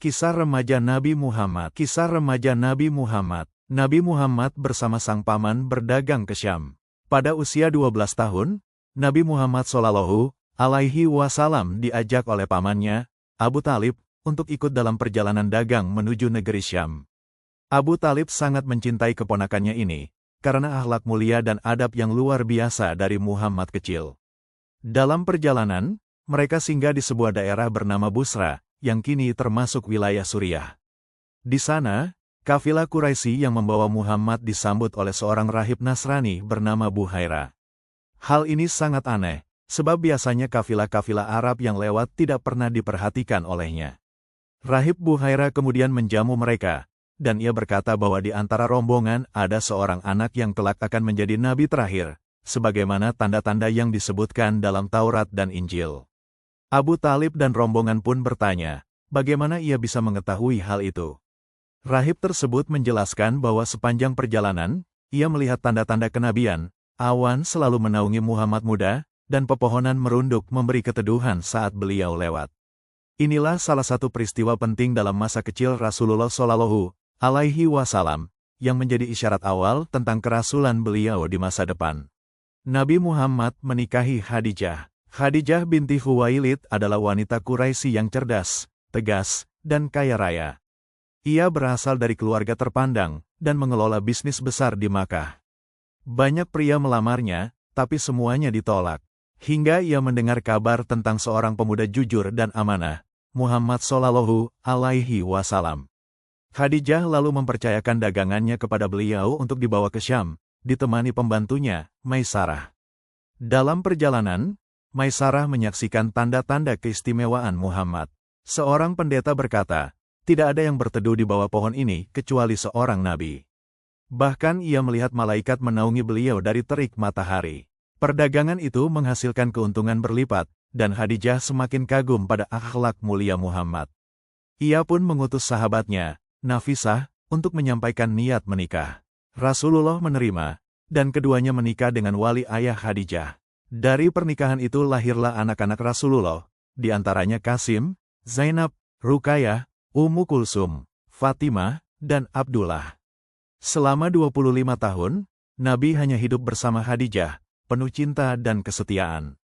Kisah remaja Nabi Muhammad. Kisah remaja Nabi Muhammad. Nabi Muhammad bersama sang paman berdagang ke Syam. Pada usia 12 tahun, Nabi Muhammad SAW diajak oleh pamannya, Abu Talib, untuk ikut dalam perjalanan dagang menuju negeri Syam. Abu Talib sangat mencintai keponakannya ini, karena akhlak mulia dan adab yang luar biasa dari Muhammad kecil. Dalam perjalanan, mereka singgah di sebuah daerah bernama Busra, yang kini termasuk wilayah Suriah. Di sana, kafilah Quraisy yang membawa Muhammad disambut oleh seorang rahib Nasrani bernama Buhaira. Hal ini sangat aneh, sebab biasanya kafilah-kafilah Arab yang lewat tidak pernah diperhatikan olehnya. Rahib Buhaira kemudian menjamu mereka, dan ia berkata bahwa di antara rombongan ada seorang anak yang kelak akan menjadi nabi terakhir, sebagaimana tanda-tanda yang disebutkan dalam Taurat dan Injil. Abu Talib dan rombongan pun bertanya, bagaimana ia bisa mengetahui hal itu. Rahib tersebut menjelaskan bahwa sepanjang perjalanan, ia melihat tanda-tanda kenabian, awan selalu menaungi Muhammad muda, dan pepohonan merunduk memberi keteduhan saat beliau lewat. Inilah salah satu peristiwa penting dalam masa kecil Rasulullah SAW, yang menjadi isyarat awal tentang kerasulan beliau di masa depan. Nabi Muhammad menikahi Khadijah. Khadijah binti Khuwailid adalah wanita Quraisy yang cerdas, tegas, dan kaya raya. Ia berasal dari keluarga terpandang, dan mengelola bisnis besar di Makkah. Banyak pria melamarnya, tapi semuanya ditolak. Hingga ia mendengar kabar tentang seorang pemuda jujur dan amanah, Muhammad SAW. Khadijah lalu mempercayakan dagangannya kepada beliau untuk dibawa ke Syam, ditemani pembantunya, Maisarah. Dalam perjalanan, Maisarah menyaksikan tanda-tanda keistimewaan Muhammad. Seorang pendeta berkata, tidak ada yang berteduh di bawah pohon ini kecuali seorang nabi. Bahkan ia melihat malaikat menaungi beliau dari terik matahari. Perdagangan itu menghasilkan keuntungan berlipat, dan Khadijah semakin kagum pada akhlak mulia Muhammad. Ia pun mengutus sahabatnya, Nafisah, untuk menyampaikan niat menikah. Rasulullah menerima, dan keduanya menikah dengan wali ayah Khadijah. Dari pernikahan itu lahirlah anak-anak Rasulullah, di antaranya Qasim, Zainab, Ruqayyah, Ummu Kulsum, Fatimah, dan Abdullah. Selama 25 tahun, Nabi hanya hidup bersama Khadijah, penuh cinta dan kesetiaan.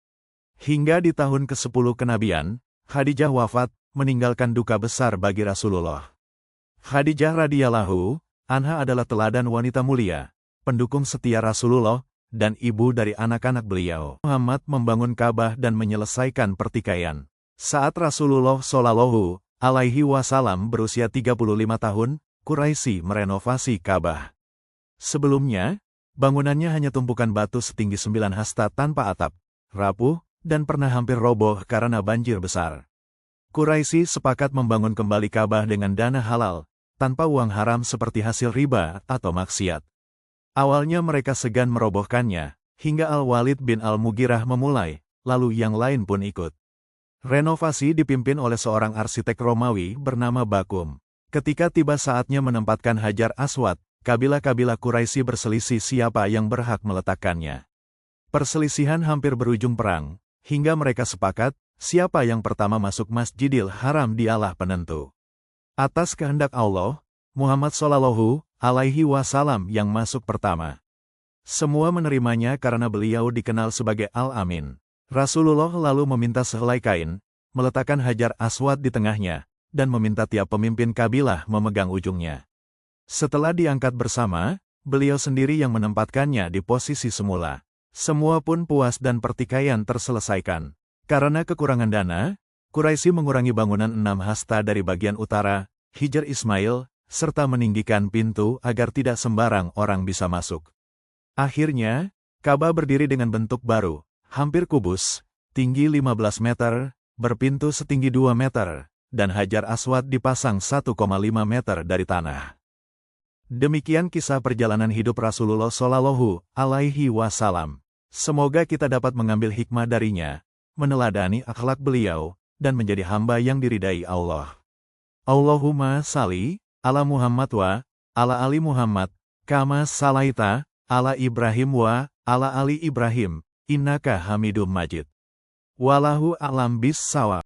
Hingga di tahun ke-10 kenabian, Khadijah wafat, meninggalkan duka besar bagi Rasulullah. Khadijah radhiyallahu anha adalah teladan wanita mulia, pendukung setia Rasulullah, dan ibu dari anak-anak beliau. Muhammad membangun Ka'bah dan menyelesaikan pertikaian. Saat Rasulullah SAW berusia 35 tahun, Quraisy merenovasi Ka'bah. Sebelumnya, bangunannya hanya tumpukan batu setinggi 9 hasta tanpa atap, rapuh, dan pernah hampir roboh karena banjir besar. Quraisy sepakat membangun kembali Ka'bah dengan dana halal, tanpa uang haram seperti hasil riba atau maksiat. Awalnya mereka segan merobohkannya, hingga Al-Walid bin Al-Mughirah memulai, lalu yang lain pun ikut. Renovasi dipimpin oleh seorang arsitek Romawi bernama Bakum. Ketika tiba saatnya menempatkan Hajar Aswad, kabilah-kabilah Quraisy berselisih siapa yang berhak meletakkannya. Perselisihan hampir berujung perang, hingga mereka sepakat, siapa yang pertama masuk Masjidil Haram dialah penentu. Atas kehendak Allah, Muhammad SAW yang masuk pertama. Semua menerimanya karena beliau dikenal sebagai Al-Amin. Rasulullah lalu meminta sehelai kain, meletakkan Hajar Aswad di tengahnya, dan meminta tiap pemimpin kabilah memegang ujungnya. Setelah diangkat bersama, beliau sendiri yang menempatkannya di posisi semula. Semua pun puas dan pertikaian terselesaikan. Karena kekurangan dana, Quraisy mengurangi bangunan 6 hasta dari bagian utara, Hijr Ismail, serta meninggikan pintu agar tidak sembarang orang bisa masuk. Akhirnya, Ka'bah berdiri dengan bentuk baru, hampir kubus, tinggi 15 meter, berpintu setinggi 2 meter, dan Hajar Aswad dipasang 1,5 meter dari tanah. Demikian kisah perjalanan hidup Rasulullah SAW. Semoga kita dapat mengambil hikmah darinya, meneladani akhlak beliau, dan menjadi hamba yang diridai Allah. Allahumma salli ala Muhammad wa ala ali Muhammad, kama salaita ala Ibrahim wa ala ali Ibrahim, innaka Hamidum Majid. Wallahu a'lam bis shawab.